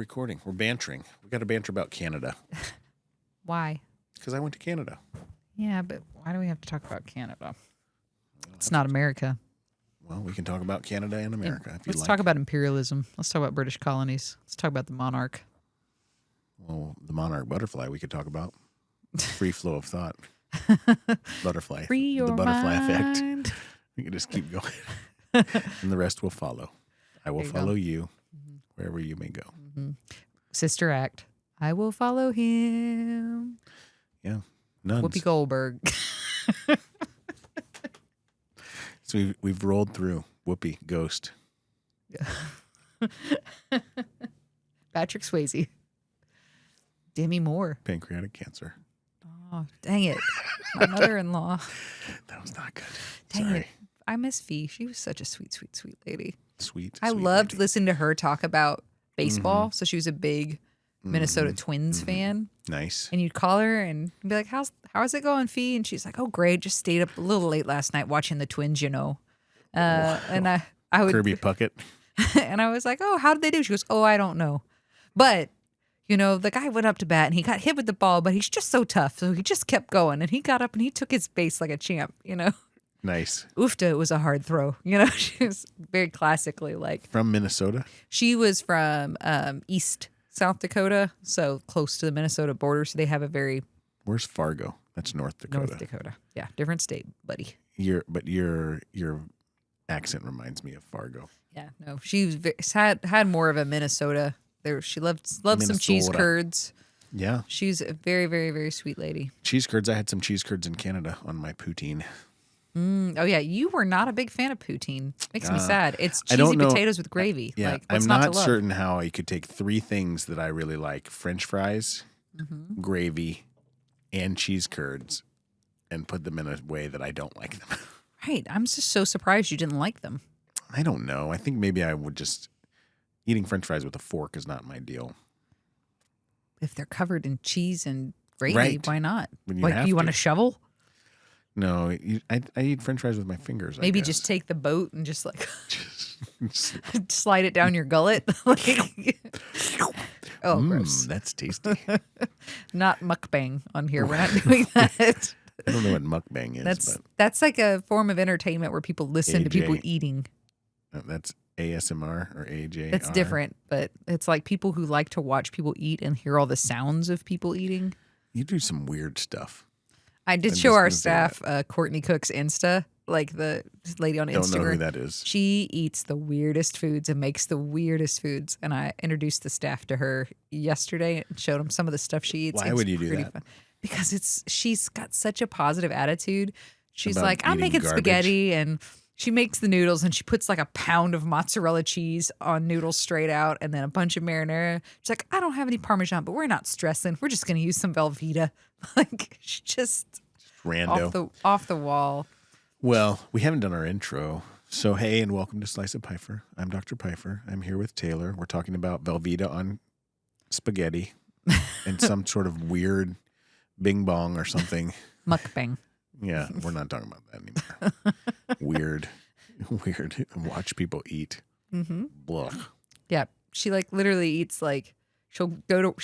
recording. We're bantering. We got to banter about Canada. Why? Because I went to Canada. Yeah, but why do we have to talk about Canada? It's not America. Well, we can talk about Canada and America if you like. Let's talk about imperialism. Let's talk about British colonies. Let's talk about the monarch. Well, the monarch butterfly we could talk about. Free flow of thought. Butterfly. Free your the butterfly mind. effect. You can just keep going. And the rest will follow. I will follow you wherever you may go. Mm-hmm. Sister Act. I will follow him. Yeah. Nuns. Whoopi Goldberg. So we've rolled through Whoopi, Ghost. Patrick Swayze. Demi Moore. Pancreatic cancer. Oh, dang it. My mother-in-law. That was not good. Dang Sorry. it. I miss Fee. She was such a sweet, sweet, sweet lady. Sweet. I sweet loved lady. listening to her talk about baseball. So she was a big Minnesota Twins fan. Nice. And you'd call her and be like, how's it going, Fee? And she's like, oh, great. Just stayed up a little late last night watching the Twins, you know. And I would Kirby Puckett. and I was like, oh, how did they do? She goes, oh, I don't know. But, you know, the guy went up to bat and he got hit with the ball, but he's just so tough. So he just kept going and he got up and he took his base like a champ, you know. Nice. Oofta, it was a hard throw. You know, she was very classically like. From Minnesota? She was from East South Dakota, so close to the Minnesota border. So they have a very. Where's Fargo? That's North Dakota. North Dakota. Yeah, different state, buddy. Your accent reminds me of Fargo. Yeah, no, she was had more of a Minnesota. She loved some cheese curds. Yeah. She's a very, very, very sweet lady. Cheese curds. I had some cheese curds in Canada on my poutine. Oh, yeah. You were not a big fan of poutine. Makes me sad. It's I don't cheesy know. potatoes with gravy. Yeah, Like, what's I'm not not to love? certain how I could take three things that I really like: French fries, gravy, and cheese curds, and put them in a way that I don't like them. Right. I'm just so surprised you didn't like them. I don't know. I think maybe I would just eating French fries with a fork is not my deal. If they're covered in cheese and gravy, Right. why not? When you Like, have you want to. a shovel? No, I eat French fries with my fingers. I Maybe guess. just take the boat and just like Just- slide it down your gullet. Like, oh, gross. That's tasty. Not mukbang on here. We're not doing that. I don't know what mukbang is, That's like a form of entertainment where people listen to people AJ. eating. but that's ASMR or AJ. That's different, but it's like people who like to watch people eat and hear all the sounds of people eating. You do some weird stuff. I did I'm show just our gonna say staff Courtney Cook's Insta, like the lady on Don't Instagram. know who that is. She eats the weirdest foods and makes the weirdest foods. And I introduced the staff to her yesterday and showed them some of the stuff she eats. Why It's would you do pretty that? fun. Because she's got such a positive attitude. She's About like, I'm eating making garbage. spaghetti, and she makes the noodles and she puts like a pound of mozzarella cheese on noodles straight out and then a bunch of marinara. She's like, I don't have any Parmesan, but we're not stressing. We're just going to use some Velveeta. Like, she just Rando. off the wall. Well, we haven't done our intro. So, hey, and welcome to Slice of Piper. I'm Dr. Piper. I'm here with Taylor. We're talking about Velveeta on spaghetti and some sort of weird bing bong or something. Mukbang. Yeah, we're not talking about that anymore. Weird. Watch people eat. Mm-hmm. Blah. Yeah. She like literally eats like she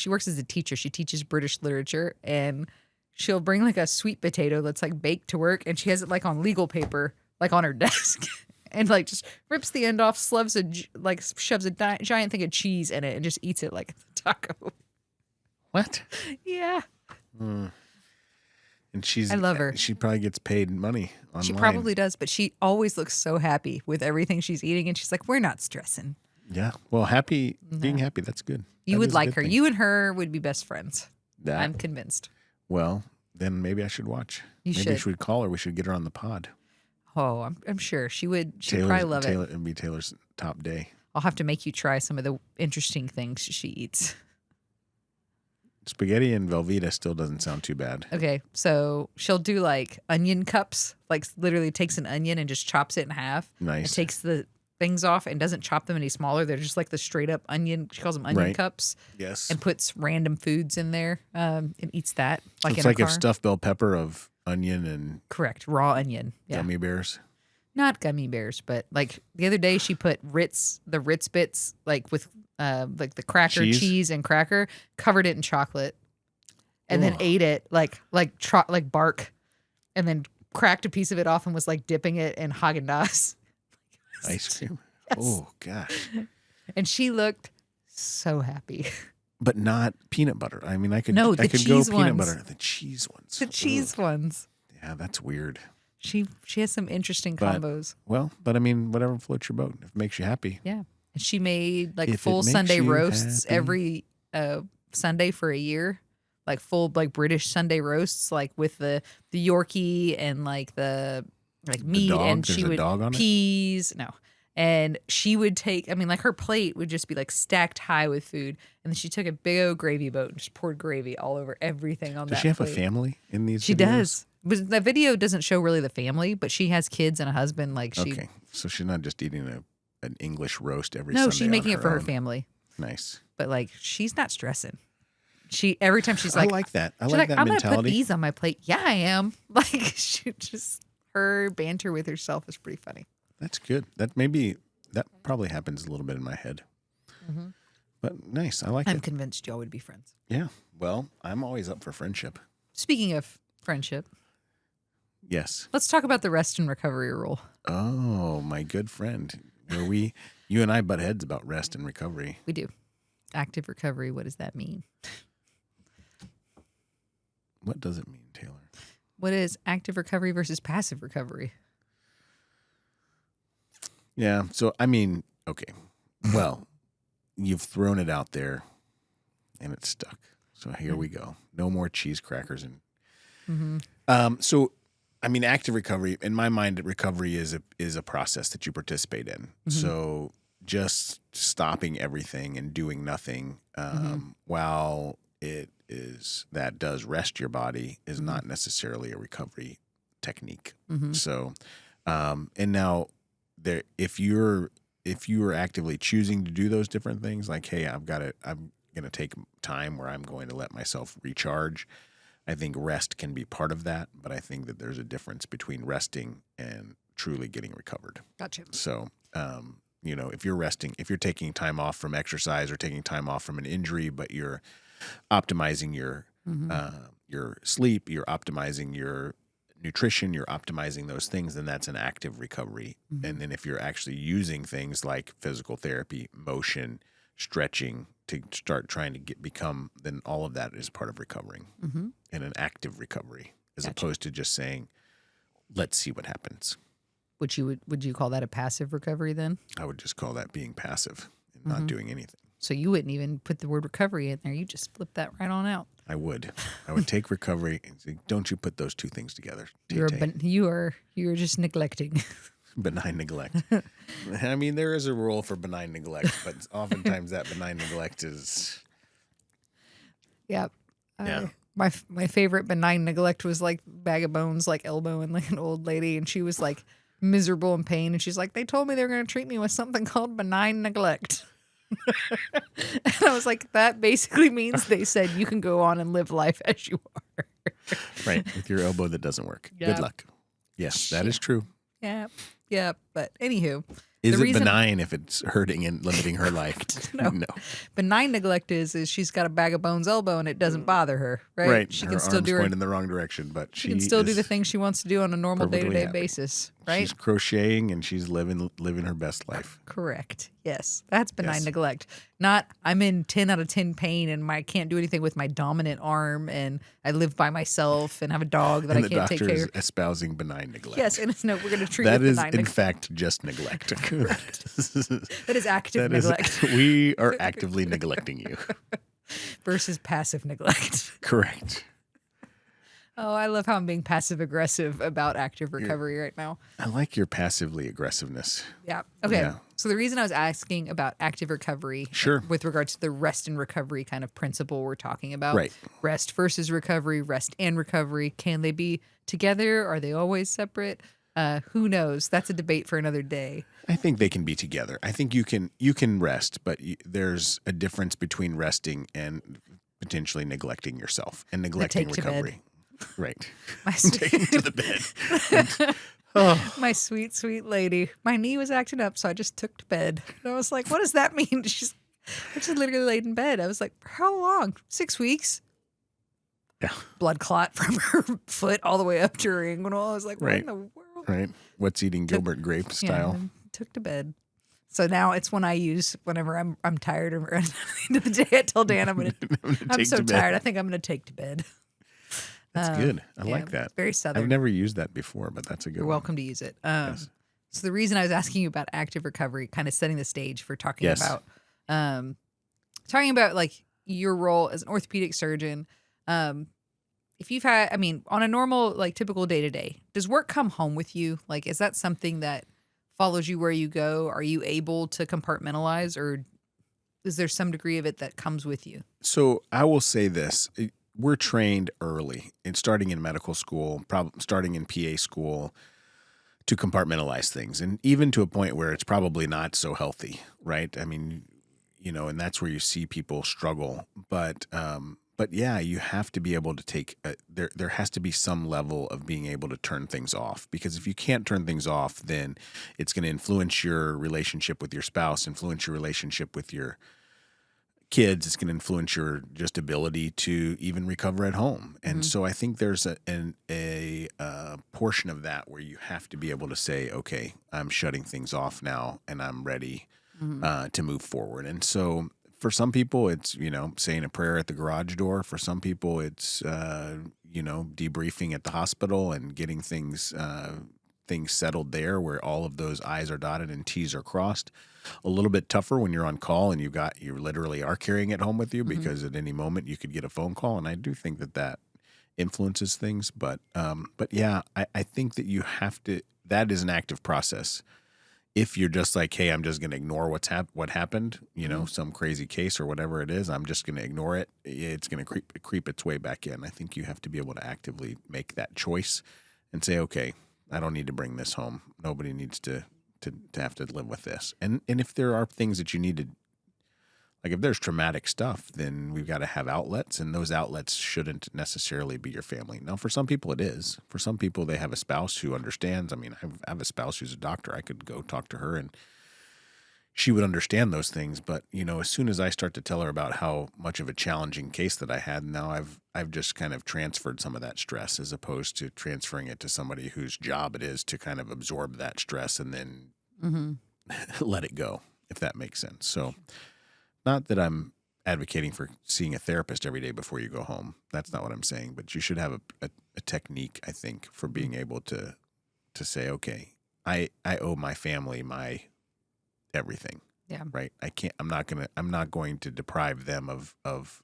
works as a teacher. She teaches British literature and she'll bring like a sweet potato that's like baked to work and she has it like on legal paper, like on her desk and like just rips the end off, shoves a giant thing of cheese in it and just eats it like it's a taco. What? Yeah. And I love her. She probably gets paid money online. She probably does, but she always looks so happy with everything she's eating and she's like, we're not stressing. Yeah. Well, being happy, that's good. You That would is a like good her. thing. You and her would be best friends. That- I'm convinced. Well, then maybe I should watch. You maybe should. we should call her. We should get her on the pod. Oh, I'm sure she would. She'd probably love it. It'd be Taylor's top day. I'll have to make you try some of the interesting things she eats. Spaghetti and Velveeta still doesn't sound too bad. Okay, so she'll do like onion cups, like literally takes an onion and just chops it in half. Nice. And takes the things off and doesn't chop them any smaller. They're just like the straight up onion. She calls them onion Right. cups. Yes. And puts random foods in there and eats that. Like It's in like a a car. stuffed bell pepper of onion and Correct. Raw onion. Yeah. gummy bears. Not gummy bears, but like the other day she put the Ritz bits, like with like the cracker cheese and cracker, covered it in chocolate, and then ate it like bark, and then cracked a piece of it off and was like dipping it in Haagen-Dazs. Ice cream. Yes. Oh gosh. And she looked so happy. But not peanut butter. I mean, I could No, I the could cheese go peanut ones. butter. The cheese ones. The cheese ones. Yeah, that's weird. She has some interesting combos. But I mean, whatever floats your boat. If it makes you happy. Yeah. And she made like If full it makes Sunday you roasts happy. every Sunday for a year. Like full like British Sunday roasts, like with the Yorkie and like the meat, dog? and There's she a would dog on it? peas. No. And she would take, I mean, like her plate would just be like stacked high with food. And then she took a big old gravy boat and just poured gravy all over everything on that Does she have plate. a family in these She videos? does. But the video doesn't show really the family, but she has kids and a husband. Like she, Okay. So she's not just eating an English roast every no, Sunday. she's making on it for her own. family. Nice. But like, she's not stressing. Every time she's I like, like that. I she's like that I'm gonna put mentality. these on my plate. Yeah, I am. Like she just, her banter with herself is pretty funny. That's good. That probably happens a little bit in my head. Mm-hmm. But nice. I like I'm it. convinced y'all would be friends. Yeah. Well, I'm always up for friendship. Speaking of friendship, Yes. let's talk about the rest and recovery rule. Oh, my good friend. Where you and I butt heads about rest and recovery. We do. Active recovery, what does that mean? What does it mean, Taylor? What is active recovery versus passive recovery? Yeah. So, I mean, okay. Well, you've thrown it out there and it's stuck. So here we go. No more cheese crackers. So, I mean, active recovery, in my mind, recovery is a process that you participate in. So just stopping everything and doing nothing while that does rest your body is not necessarily a recovery technique. So, and now if you are actively choosing to do those different things, like, hey, I'm going to take time where I'm going to let myself recharge. I think rest can be part of that, but I think that there's a difference between resting and truly getting recovered. Gotcha. So, if you're resting, if you're taking time off from exercise or taking time off from an injury, but you're optimizing your sleep, you're optimizing your nutrition, you're optimizing those things, then that's an active recovery. And then if you're actually using things like physical therapy, motion, stretching to start trying to become, then all of that is part of recovering and an active recovery, as opposed to just saying, let's see what happens. Would you call that a passive recovery then? I would just call that being passive and not doing anything. So you wouldn't even put the word recovery in there. You just flip that right on out. I would take recovery and say, don't you put those two things together. You're just neglecting. Benign neglect. I mean, there is a rule for benign neglect, but oftentimes that benign neglect is. Yeah. Yeah. My favorite benign neglect was like bag of bones, like elbowing like an old lady, and she was like miserable in pain, and she's like, they told me they were going to treat me with something called benign neglect. And I was like, that basically means they said you can go on and live life as you are. Right, with your elbow that doesn't work. Yeah. Good luck. Yes, that is true. Yeah. But anywho. Is it benign if it's hurting and limiting her life? No. Benign neglect is she's got a bag of bones elbow and it doesn't bother her, right? Right. She her can still arm's do her pointing in the wrong direction, but she can still do the things she wants to do on a normal perfectly day-to-day happy. basis, right? She's crocheting and she's living her best life. Correct. Yes. That's benign Yes. neglect. Not I'm in 10 out of 10 pain and I can't do anything with my dominant arm and I live by myself and have a dog that And I the can't take doctor care is of. espousing benign neglect. Yes, and no, we're going to treat That it is, benign in neglect. fact, just neglect. That is active That is- neglect we are actively neglecting you. versus passive neglect. Correct. Oh, I love how I'm being passive aggressive about active recovery right now. I like your passively aggressiveness. Yeah. Okay. Yeah. So the reason I was asking about active recovery, Sure. with regards to the rest and recovery kind of principle we're talking about, Right. Rest versus recovery, rest and recovery, can they be together? Are they always separate? Who knows? That's a debate for another day. I think they can be together. I think you can rest, but there's a difference between resting and potentially neglecting yourself and neglecting take to bed. recovery. Right. My Taking to the bed. Oh, My sweet, sweet lady. My knee was acting up, so I just took to bed. And I was like, what does that mean? I just literally laid in bed. I was like, for how long? 6 weeks? yeah. Blood clot from her foot all the way up to her inguinal. I was like, what Right. in the world? Right. What's eating Gilbert Grape style? Yeah, took to bed. So now it's one I use whenever I'm tired or at the end of the day. I tell Dan I'm Take so to bed. tired. I think I'm gonna take to bed. That's good. I Yeah, like that. Very Southern. I've never used that before, but that's a good You're one. welcome to use it. Yes. So the reason I was asking you about active recovery, kind of setting the stage for talking Yes. about like your role as an orthopedic surgeon. If you've had, I mean, on a normal, like typical day to day, does work come home with you? Like, is that something that follows you where you go? Are you able to compartmentalize, or is there some degree of it that comes with you? So I will say this. We're trained early and starting in medical school, starting in PA school to compartmentalize things. And even to a point where it's probably not so healthy, right? I mean, and that's where you see people struggle. But yeah, you have to be able to take, there has to be some level of being able to turn things off, because if you can't turn things off, then it's going to influence your relationship with your spouse, influence your relationship with your kids. It's going to influence your just ability to even recover at home. And so I think there's a portion of that where you have to be able to say, okay, I'm shutting things off now and I'm ready to move forward. And so for some people, it's, saying a prayer at the garage door. For some people, it's, debriefing at the hospital and getting things settled there where all of those I's are dotted and T's are crossed. A little bit tougher when you're on call and you literally are carrying it home with you, because at any moment you could get a phone call. And I do think that influences things. But yeah, I think that you have to, that is an active process. If you're just like, hey, I'm just going to ignore what happened, some crazy case or whatever it is, I'm just going to ignore it, it's going to creep its way back in. I think you have to be able to actively make that choice and say, okay, I don't need to bring this home. Nobody needs to have to live with this. And if there are things that you need to, like if there's traumatic stuff, then we've got to have outlets, and those outlets shouldn't necessarily be your family. Now, for some people it is. For some people, they have a spouse who understands. I mean, I have a spouse who's a doctor. I could go talk to her and she would understand those things. But, as soon as I start to tell her about how much of a challenging case that I had, now I've just kind of transferred some of that stress, as opposed to transferring it to somebody whose job it is to kind of absorb that stress and then let it go, if that makes sense. So not that I'm advocating for seeing a therapist every day before you go home. That's not what I'm saying. But you should have a technique, I think, for being able to say, okay, I owe my family my everything. Yeah. Right. I'm not going to deprive them of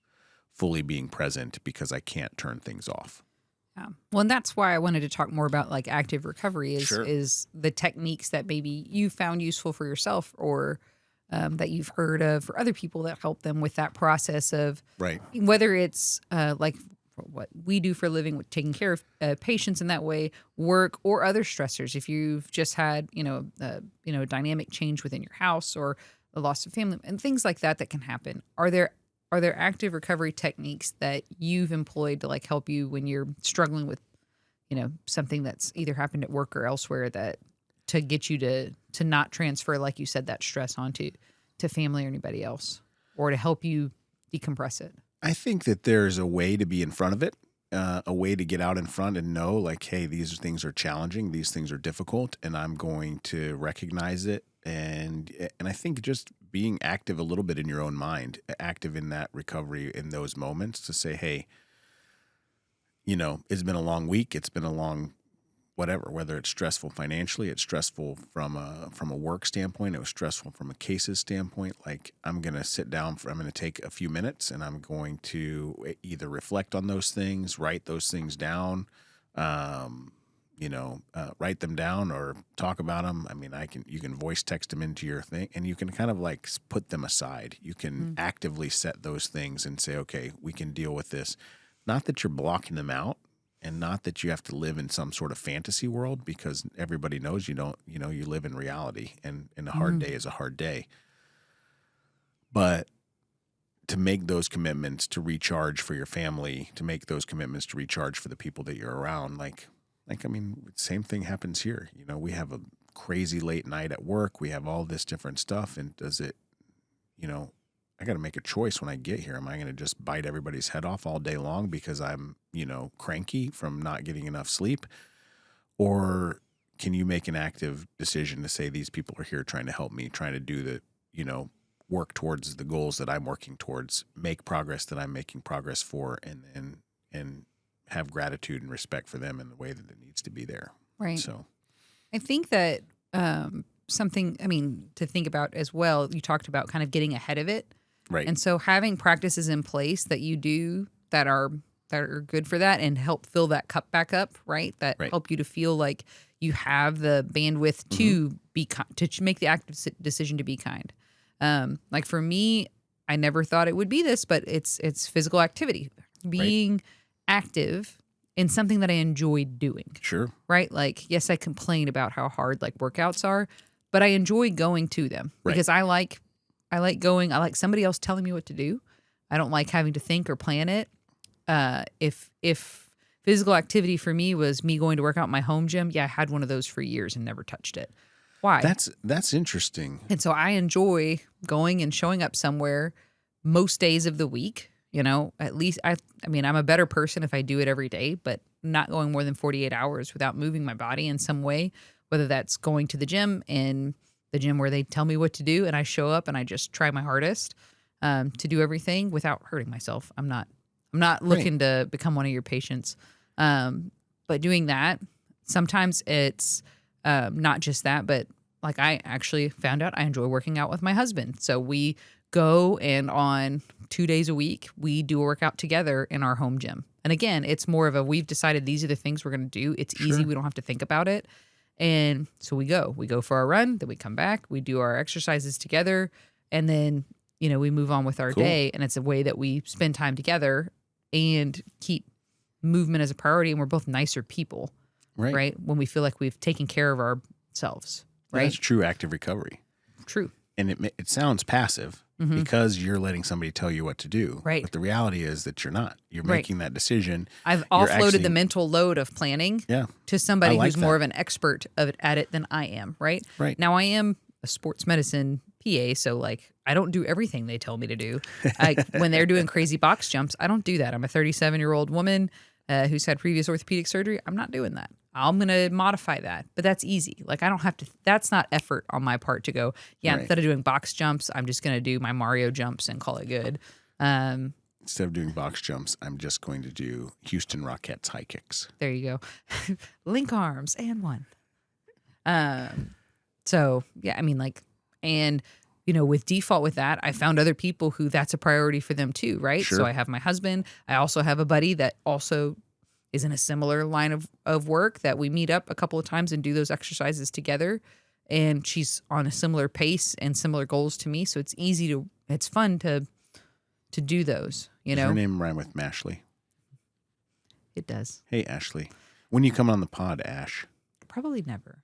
fully being present because I can't turn things off. Yeah. Well, and that's why I wanted to talk more about like active recovery Sure. is the techniques that maybe you found useful for yourself, or that you've heard of for other people that help them with that process of, Right. whether it's like what we do for a living with taking care of patients in that way, work, or other stressors. If you've just had, a dynamic change within your house or a loss of family and things like that can happen. Are there active recovery techniques that you've employed to like help you when you're struggling with, something that's either happened at work or elsewhere, that to get you to not transfer, like you said, that stress onto family or anybody else, or to help you decompress it? I think that there's a way to be in front of it, a way to get out in front and know, like, hey, these things are challenging, these things are difficult, and I'm going to recognize it. And I think just being active a little bit in your own mind, active in that recovery in those moments, to say, hey, it's been a long week, it's been a long whatever, whether it's stressful financially, it's stressful from a work standpoint, it was stressful from a cases standpoint. Like, I'm going to sit down I'm going to take a few minutes and I'm going to either reflect on those things, write those things down, write them down or talk about them. I mean, you can voice text them into your thing, and you can kind of like put them aside. You can actively set those things and say, okay, we can deal with this. Not that you're blocking them out, and not that you have to live in some sort of fantasy world, because everybody knows you don't, you live in reality, and a hard day is a hard day. But to make those commitments to recharge for your family, to make those commitments to recharge for the people that you're around, like, Like, I mean, same thing happens here. We have a crazy late night at work. We have all this different stuff. And does it, I got to make a choice when I get here. Am I going to just bite everybody's head off all day long because I'm, cranky from not getting enough sleep? Or can you make an active decision to say, these people are here trying to help me, trying to do the, work towards the goals that I'm working towards, make progress that I'm making progress for, and have gratitude and respect for them in the way that it needs to be there. Right. So I think that something, to think about as well, you talked about kind of getting ahead of it. right. And so having practices in place that you do that are good for that and help fill that cup back up, right? That Right. help you to feel like you have the bandwidth to be to make the active decision to be kind. Like for me, I never thought it would be this, but it's physical activity, being active in something that I enjoy doing. Sure. Right? Like, yes, I complain about how hard like workouts are, but I enjoy going to them Right. because I like going. I like somebody else telling me what to do. I don't like having to think or plan it. If physical activity for me was me going to work out in my home gym, yeah, I had one of those for years and never touched it. Why? That's interesting. And so I enjoy going and showing up somewhere most days of the week. At least I'm a better person if I do it every day, but not going more than 48 hours without moving my body in some way, whether that's going to the gym and the gym where they tell me what to do and I show up and I just try my hardest to do everything without hurting myself. I'm not looking to become one of your patients. But doing that, sometimes it's not just that, but like I actually found out I enjoy working out with my husband. So we go and on 2 days a week, we do a workout together in our home gym. And again, it's more of we've decided these are the things we're going to do. It's easy. We don't have to think about it. And so we go for our run, then we come back, we do our exercises together, and then, we move on with our day. And it's a way that we spend time together and keep movement as a priority. And we're both nicer people, right? When we feel like we've taken care of ourselves, right? That's true active recovery. True. And it sounds passive because you're letting somebody tell you what to do. Right. But the reality is that you're not. You're making that decision. I've offloaded the mental load of planning to somebody who's more of an expert at it than I am, right? Right. Now, I am a sports medicine PA, so like I don't do everything they tell me to do. When they're doing crazy box jumps, I don't do that. I'm a 37-year-old woman who's had previous orthopedic surgery. I'm not doing that. I'm going to modify that, but that's easy. Like I don't have to, that's not effort on my part to go, instead of doing box jumps, I'm just going to do my Mario jumps and call it good. Instead of doing box jumps, I'm just going to do Houston Rockettes high kicks. There you go. Link arms and one. So yeah, and with default with that, I found other people who that's a priority for them too, right? Sure. So I have my husband. I also have a buddy that also is in a similar line of work that we meet up a couple of times and do those exercises together. And she's on a similar pace and similar goals to me. So it's fun to do those, Does her name rhyme with Mashley? It does. Hey, Ashley. When you come on the pod, Ash? Probably never.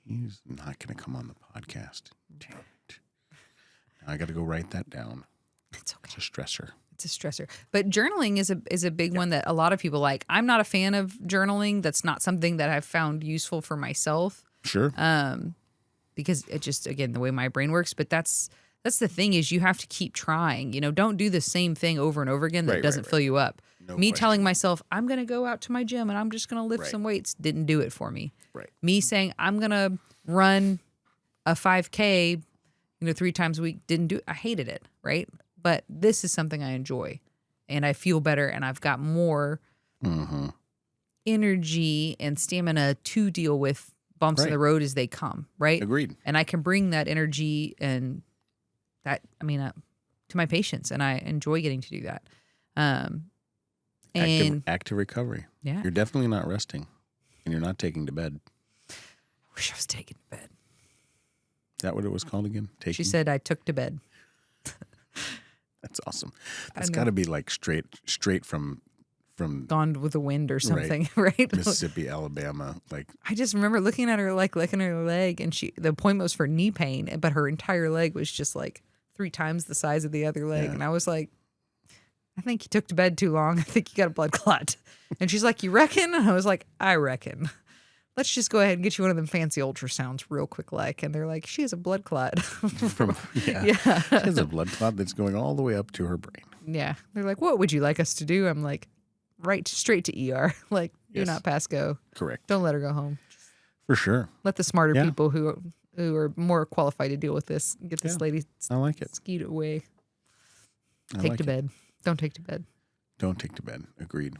He's not going to come on the podcast. Damn it. Now I got to go write that down. It's okay. It's a stressor. It's a stressor. But journaling is a big one that a lot of people like. I'm not a fan of journaling. That's not something that I've found useful for myself. Sure. Because it just, again, the way my brain works. But that's the thing is you have to keep trying. Don't do the same thing over and over again that doesn't fill you up. No me question. telling myself, I'm going to go out to my gym and I'm just going to lift some weights didn't do it for me. Right. Me saying, I'm going to run a 5K, 3 times a week didn't do it. I hated it, right? But this is something I enjoy and I feel better and I've got more energy and stamina to deal with bumps in the road as they come, right? Agreed. And I can bring that energy and that, to my patients, and I enjoy getting to do that. Active recovery. Yeah. You're definitely not resting, and you're not taking to bed. I wish I was taking to bed. Is that what it was called again? Taking? She said I took to bed. That's awesome. That's got to be like straight from Gone with the Wind or something, right? Mississippi, Alabama. Like I just remember looking at her, like licking her leg, and the appointment was for knee pain, but her entire leg was just like 3 times the size of the other leg, and I was like, I think you took to bed too long. I think you got a blood clot. And she's like, you reckon? And I was like, I reckon. Let's just go ahead and get you one of them fancy ultrasounds real quick like. And they're like, she has a blood clot. Yeah. She has a blood clot that's going all the way up to her brain. Yeah. They're like, what would you like us to do? I'm like, straight to ER. Like, you're not past go. Correct. Don't let her go home. For sure. Let the smarter people who are more qualified to deal with this get this lady I like it. skied away. Take to bed. Don't take to bed. Don't take to bed. Agreed.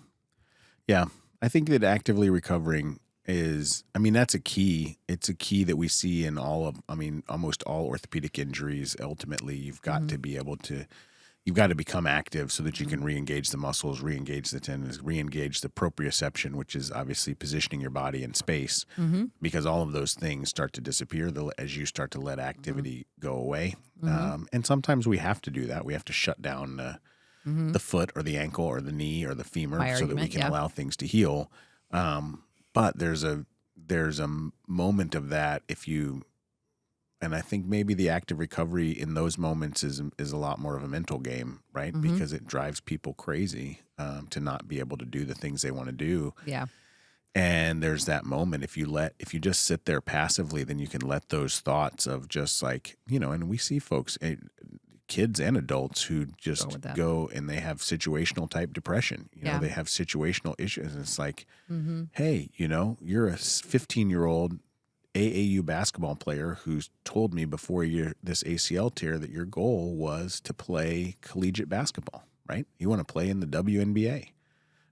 Yeah. I think that actively recovering is, that's a key. It's a key that we see in almost all orthopedic injuries. Ultimately, you've got to be able to, you've got to become active so that you can re-engage the muscles, re-engage the tendons, re-engage the proprioception, which is obviously positioning your body in space, because all of those things start to disappear as you start to let activity go away. And sometimes we have to do that. We have to shut down the foot or the ankle or the knee or the femur so that we can allow things to heal. But there's a moment of that and I think maybe the active recovery in those moments is a lot more of a mental game, right? Because it drives people crazy to not be able to do the things they want to do. Yeah. And there's that moment, if you just sit there passively, then you can let those thoughts of just like, and we see folks, kids and adults who just go and they have situational type depression. They have situational issues. And it's like, hey, you're a 15-year-old AAU basketball player who's told me before this ACL tear that your goal was to play collegiate basketball, right? You want to play in the WNBA,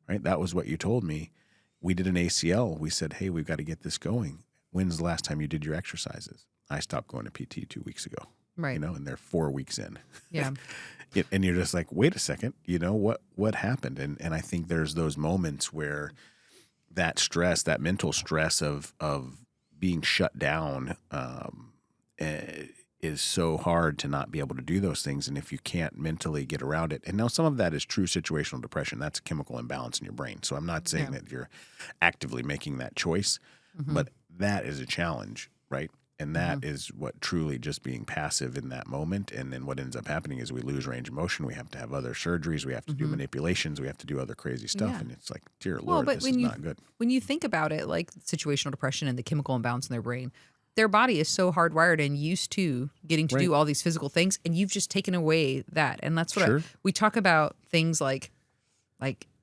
right? That was what you told me. We did an ACL. We said, hey, we've got to get this going. When's the last time you did your exercises? I stopped going to PT 2 weeks ago. Right. And they're 4 weeks in. Yeah. And you're just like, wait a second, what happened? And I think there's those moments where that stress, that mental stress of being shut down is so hard to not be able to do those things. And if you can't mentally get around it, and now some of that is true situational depression, that's a chemical imbalance in your brain. So I'm not saying that you're actively making that choice, but that is a challenge, right? And that is what truly just being passive in that moment. And then what ends up happening is we lose range of motion. We have to have other surgeries. We have to do manipulations. We have to do other crazy stuff. Yeah. And it's like, dear Lord, this is not good. When you think about it, like situational depression and the chemical imbalance in their brain, their body is so hardwired and used to getting to do all these physical things. And you've just taken away that. And that's what we talk about things like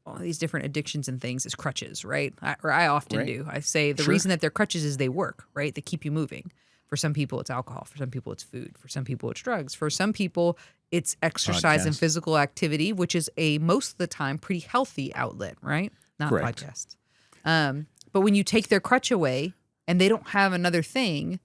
all these different addictions and things as crutches, right? I often do. I say the reason that they're crutches is they work, right? They keep you moving. For some people, it's alcohol. For some people, it's food. For some people, it's drugs. For some people, it's exercise and physical activity, which is most of the time pretty healthy outlet, right? Not podcasts. But when you take their crutch away and they don't have another thing,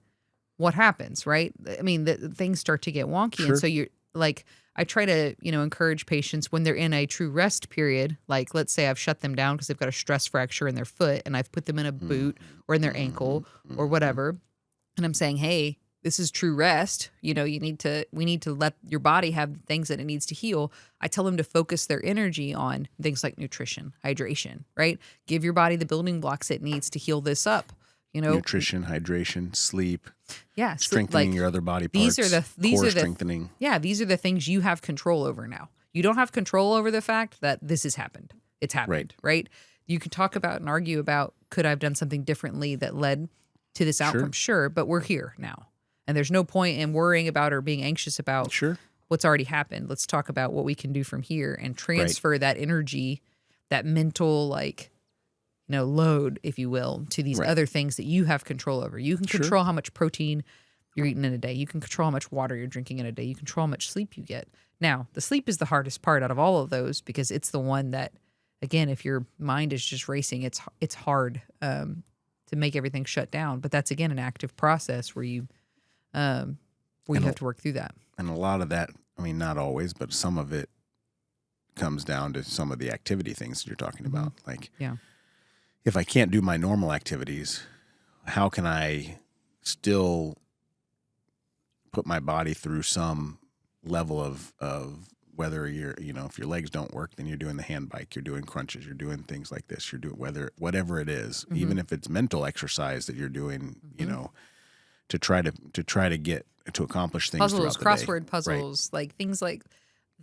what happens, right? I mean, things start to get wonky. And so you're like, I try to, encourage patients when they're in a true rest period, like let's say I've shut them down because they've got a stress fracture in their foot and I've put them in a boot or in their ankle or whatever. And I'm saying, hey, this is true rest. We need to let your body have the things that it needs to heal. I tell them to focus their energy on things like nutrition, hydration, right? Give your body the building blocks it needs to heal this up. Nutrition, hydration, sleep, strengthening your other body parts. Core strengthening. These are the things you have control over now. You don't have control over the fact that this has happened. It's happened, right? You can talk about and argue about, could I have done something differently that led to this outcome? Sure, but we're here now. And there's no point in worrying about or being anxious about what's already happened. Let's talk about what we can do from here and transfer that energy, that mental, load, if you will, to these other things that you have control over. You can control how much protein you're eating in a day. You can control how much water you're drinking in a day. You control how much sleep you get. Now, the sleep is the hardest part out of all of those because it's the one that, again, if your mind is just racing, it's hard to make everything shut down. But that's, again, an active process where you have to work through that. And a lot of that, not always, but some of it comes down to some of the activity things that you're talking about. Like, if I can't do my normal activities, how can I still put my body through some level of whether you're, if your legs don't work, then you're doing the hand bike, you're doing crunches, you're doing things like this, you're doing whatever it is, even if it's mental exercise that you're doing, to try to get to accomplish things puzzles, throughout the crossword day. puzzles, like things like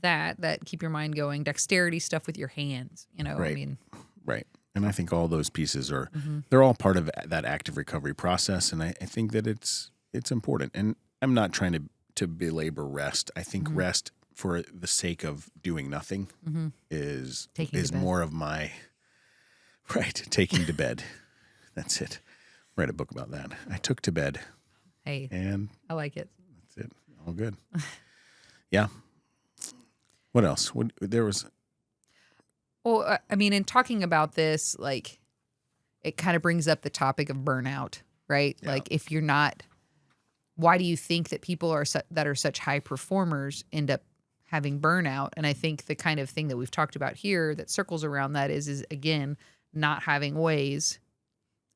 that keep your mind going. Dexterity stuff with your hands, I Right. mean, Right. And I think all those pieces are, mhm. they're all part of that active recovery process. And I think that it's important. And I'm not trying to belabor rest. I think Mhm. rest for the sake of doing nothing Mhm. is Taking to bed. more of my, right, taking to bed. That's it. Write a book about that. I took to bed Hey, and I like it. that's it. All good. Yeah. What else? There was, Well, I mean, in talking about this, like, it kind of brings up the topic of burnout, right? Yeah. Like, if you're not, why do you think that people that are such high performers end up having burnout? And I think the kind of thing that we've talked about here that circles around that is again, not having ways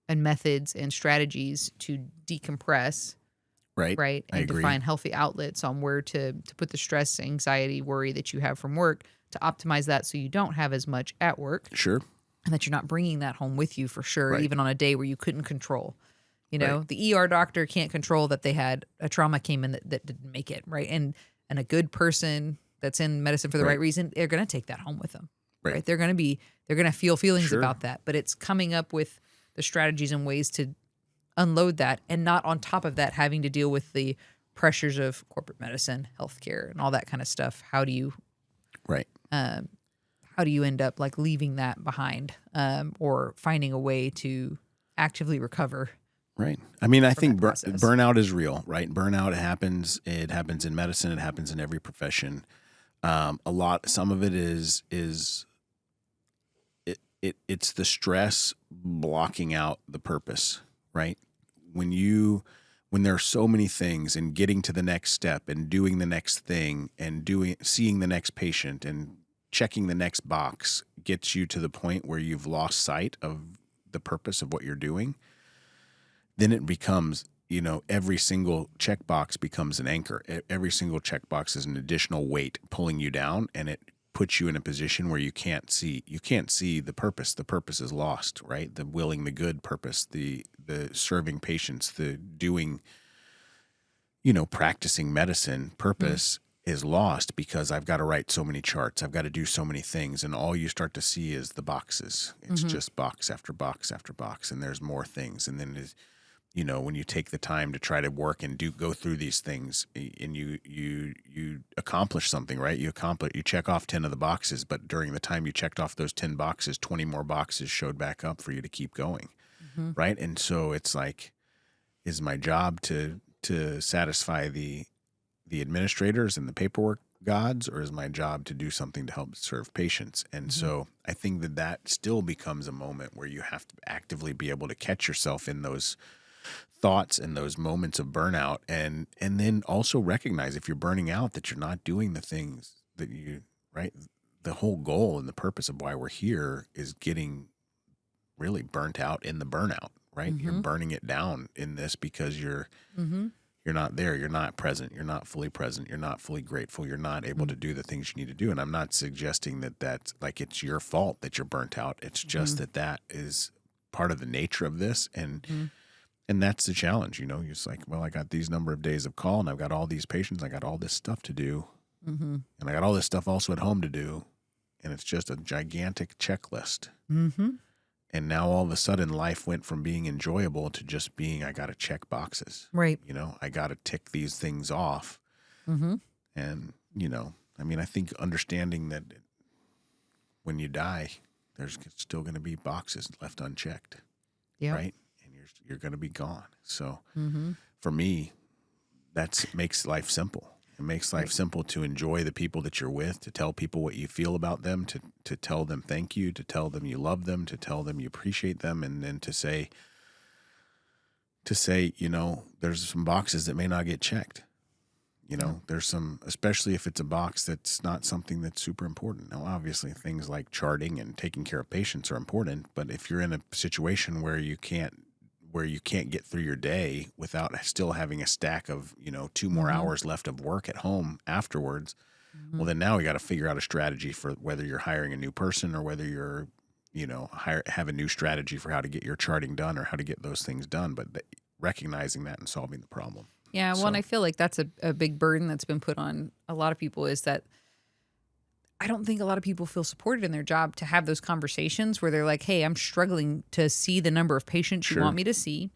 and methods and strategies to decompress, right. right? I And to agree. find healthy outlets on where to put the stress, anxiety, worry that you have from work to optimize that so you don't have as much at work Sure. and that you're not bringing that home with you for sure, Right. even on a day where you couldn't control. Right. The ER doctor can't control that they had a trauma came in that didn't make it, right? And a good person that's in medicine for the right reason, they're going to take that home with them, right? They're going to feel feelings Sure. about that, but it's coming up with the strategies and ways to unload that, and not on top of that having to deal with the pressures of corporate medicine, healthcare, and all that kind of stuff. How do you Right. end up like leaving that behind, or finding a way to actively recover? Right. I mean, I think that process. burnout is real, right? Burnout happens. It happens in medicine. It happens in every profession. Some of it is it's the stress blocking out the purpose, right? When there are so many things and getting to the next step and doing the next thing and seeing the next patient and checking the next box gets you to the point where you've lost sight of the purpose of what you're doing, then it becomes, every single checkbox becomes an anchor. Every single checkbox is an additional weight pulling you down, and it puts you in a position where you can't see the purpose. The purpose is lost, right? The willing the good purpose, the serving patients, the doing, practicing medicine purpose is lost because I've got to write so many charts. I've got to do so many things. And all you start to see is the boxes. It's just box after box after box. And there's more things. And then when you take the time to try to work and go through these things and you accomplish something, right? You check off 10 of the boxes, but during the time you checked off those 10 boxes, 20 more boxes showed back up for you to keep going. Right. And so it's like, is my job to satisfy the administrators and the paperwork gods, or is my job to do something to help serve patients? And so I think that still becomes a moment where you have to actively be able to catch yourself in those thoughts and those moments of burnout, and then also recognize if you're burning out that you're not doing the things that right. The whole goal and the purpose of why we're here is getting really burnt out in the burnout, right? You're burning it down in this because you're not there. You're not present. You're not fully present. You're not fully grateful. You're not able to do the things you need to do. And I'm not suggesting that that's like it's your fault that you're burnt out. It's just that is part of the nature of this. And that's the challenge, You're just like, well, I got these number of days of call and I've got all these patients. I got all this stuff to do. And I got all this stuff also at home to do. And it's just a gigantic checklist. And now all of a sudden life went from being enjoyable to just being, I got to check boxes. Right. I got to tick these things off. And, I think understanding that when you die, there's still going to be boxes left unchecked. Yeah. Right. And you're going to be gone. So for me, makes life simple. It makes life simple to enjoy the people that you're with, to tell people what you feel about them, to tell them thank you, to tell them you love them, to tell them you appreciate them, and then to say, there's some boxes that may not get checked. There's some, especially if it's a box that's not something that's super important. Now, obviously, things like charting and taking care of patients are important, but if you're in a situation where you can't get through your day without still having a stack of, 2 more hours left of work at home afterwards, well, then now we got to figure out a strategy for whether you're hiring a new person or whether you're, have a new strategy for how to get your charting done or how to get those things done, but recognizing that and solving the problem. Yeah. Well, and I feel like that's a big burden that's been put on a lot of people, is that I don't think a lot of people feel supported in their job to have those conversations where they're like, hey, I'm struggling to see the number of patients you Sure. want me to see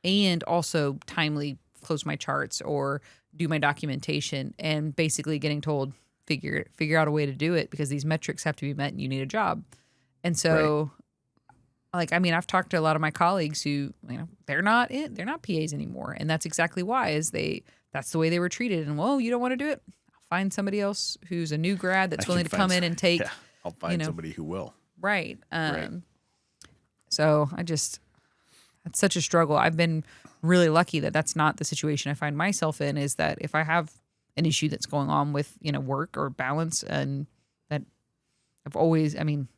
and also timely close my charts or do my documentation, and basically getting told, figure out a way to do it because these metrics have to be met and you need a job. And so like, I mean, I've talked to a lot of my colleagues who, they're not PAs anymore. And that's exactly why that's the way they were treated. And, well, you don't want to do it? I'll find somebody else who's a new grad that's willing to come in and take. Yeah, I'll find somebody who will. Right. So it's such a struggle. I've been really lucky that that's not the situation I find myself in, is that if I have an issue that's going on with, work or balance, and that I've always,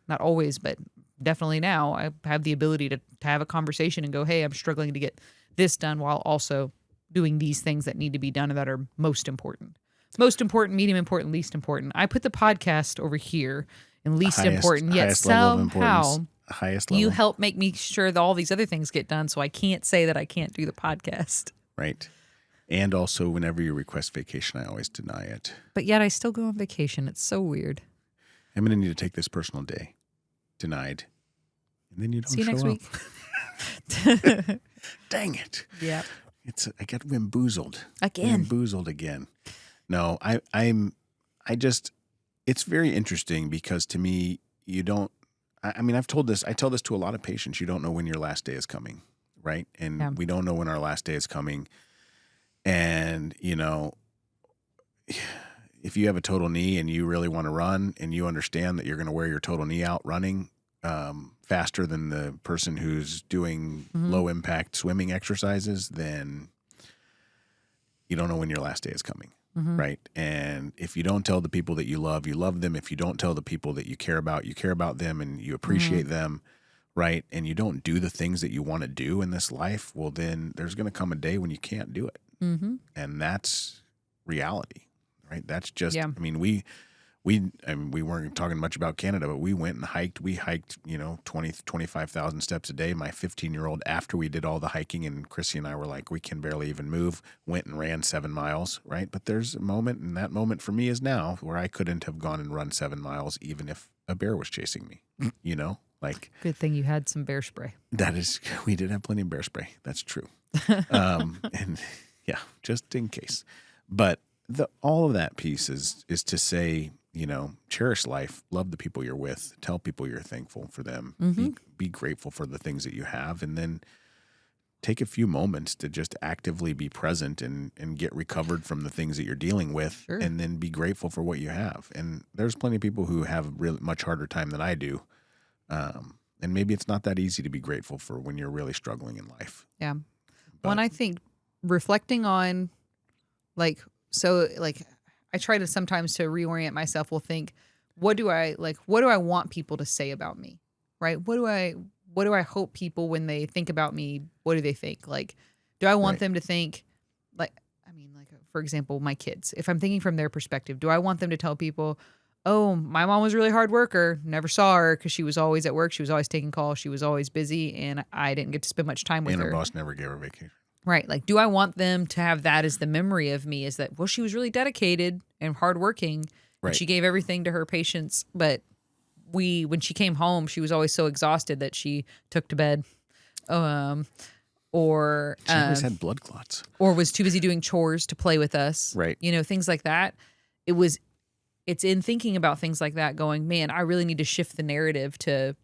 not always, but definitely now I have the ability to have a conversation and go, hey, I'm struggling to get this done while also doing these things that need to be done that are most important. Most important, medium important, least important. I put the podcast over here in least important, yet somehow you help make me sure that all these other things get done, so I can't say that I can't do the podcast. Right. And also, whenever you request vacation, I always deny it. But yet I still go on vacation. It's so weird. I'm going to need to take this personal day. Denied. And then you don't see you show next up. Week. Dang it. Yeah. I got bamboozled. Again. Bamboozled again. No, it's very interesting because to me, you don't, I tell this to a lot of patients, you don't know when your last day is coming, right? And we don't know when our last day is coming. And, if you have a total knee and you really want to run and you understand that you're going to wear your total knee out running faster than the person who's doing low impact swimming exercises, then you don't know when your last day is coming. Right. And if you don't tell the people that you love them. If you don't tell the people that you care about them and you appreciate them. Right. And you don't do the things that you want to do in this life, well, then there's going to come a day when you can't do it. And that's reality. Right. That's just, we weren't talking much about Canada, but we went and hiked. We hiked, 25,000 steps a day. My 15-year-old, after we did all the hiking, and Chrissy and I were like, we can barely even move, went and ran 7 miles, right? But there's a moment, and that moment for me is now, where I couldn't have gone and run 7 miles even if a bear was chasing me, Like, good thing you had some bear spray. We did have plenty of bear spray. That's true. And yeah, just in case. But all of that piece is to say, cherish life, love the people you're with, tell people you're thankful for them, be grateful for the things that you have, and then take a few moments to just actively be present and get recovered from the things that you're dealing with, and then be grateful for what you have. And there's plenty of people who have a really much harder time than I do. And maybe it's not that easy to be grateful for when you're really struggling in life. Yeah. Well, and I think reflecting on I try to sometimes to reorient myself, will think, what do I want people to say about me? Right? What do I hope people, when they think about me, what do they think? Like, do I want them to think for example, my kids, if I'm thinking from their perspective, do I want them to tell people, oh, my mom was a really hard worker, never saw her because she was always at work, she was always taking calls, she was always busy, and I didn't get to spend much time with her. And her boss never gave her vacation. Right. Like, do I want them to have that as the memory of me, is that, well, she was really dedicated and hardworking, and she gave everything to her patients, but when she came home, she was always so exhausted that she took to bed. Or she always had blood clots. Or was too busy doing chores to play with us. Right. Things like that. It's in thinking about things like that going, man, I really need to shift the narrative to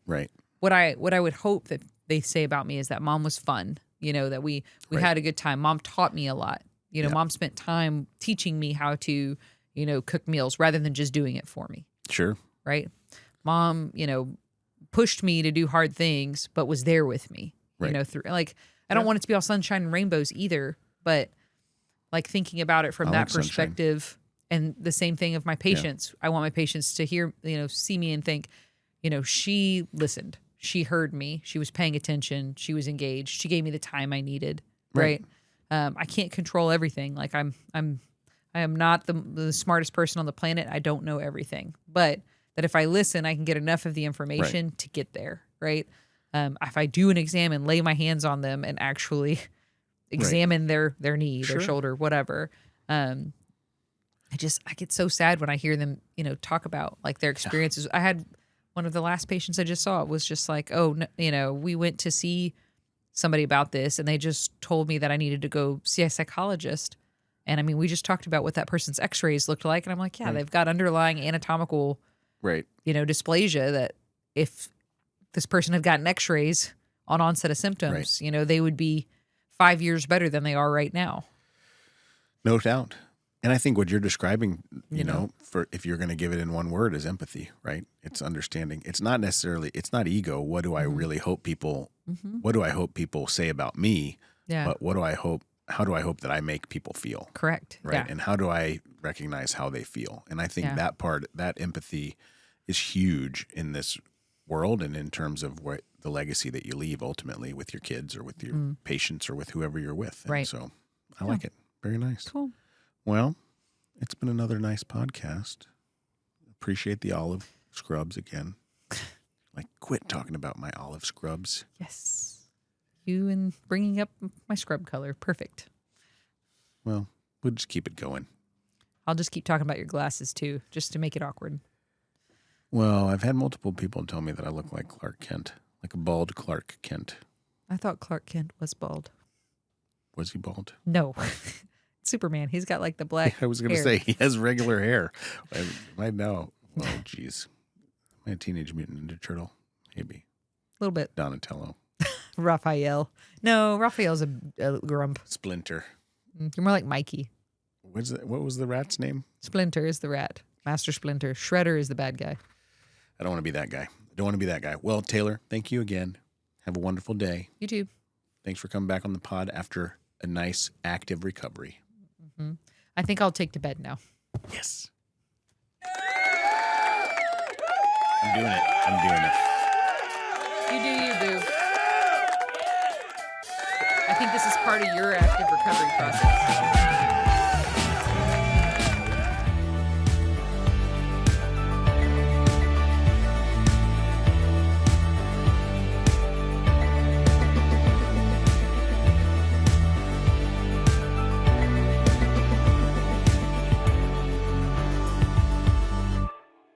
what I would hope that they say about me is that mom was fun. That we had a good time. Mom taught me a lot. Mom spent time teaching me how to, cook meals rather than just doing it for me. Sure. Right. Mom, pushed me to do hard things, but was there with me, through I don't want it to be all sunshine and rainbows either, but thinking about it from that perspective. Sunshine. And the same thing of my patients. I want my patients to hear, see me and think, she listened. She heard me. She was paying attention. She was engaged. She gave me the time I needed. Right. I can't control everything. I am not the smartest person on the planet. I don't know everything, but that if I listen, I can get enough of the information to get there. Right. If I do an exam and lay my hands on them and actually examine their knee, their shoulder, whatever, I get so sad when I hear them, talk about like their experiences. I had one of the last patients I just saw was just like, oh, we went to see somebody about this and they just told me that I needed to go see a psychologist. And I mean, we just talked about what that person's x-rays looked like. And I'm like, yeah, they've got underlying anatomical, dysplasia that if this person had gotten x-rays on onset of symptoms, they would be 5 years better than they are right now. No doubt. And I think what you're describing, for if you're going to give it in one word, is empathy, right? It's understanding. It's not ego. What do I really hope people, what do I hope people say about me? Yeah. But how do I hope that I make people feel? Correct. Right. Yeah. And how do I recognize how they feel? And I think that empathy is huge in this world and in terms of what the legacy that you leave ultimately with your kids or with your patients or with whoever you're with. And right. so I like it. Very nice. Cool. Well, it's been another nice podcast. Appreciate the olive scrubs again. Like, quit talking about my olive scrubs. Yes. You and bringing up my scrub color. Perfect. Well, we'll just keep it going. I'll just keep talking about your glasses too, just to make it awkward. Well, I've had multiple people tell me that I look like Clark Kent, like a bald Clark Kent. I thought Clark Kent was bald. Was he bald? No. Superman. He's got like the black I was going to say, he has regular hair. I know. Oh, geez. My Teenage Mutant Ninja Turtle. Maybe. A little bit. Donatello. Raphael. No, Raphael's a grump. Splinter. You're more like Mikey. What was the rat's name? Splinter is the rat. Master Splinter. Shredder is the bad guy. I don't want to be that guy. Well, Taylor, thank you again. Have a wonderful day. You too. Thanks for coming back on the pod after a nice, active recovery. Mm-hmm. I think I'll take to bed now. Yes. I'm doing it. You do you, boo. I think this is part of your active recovery process.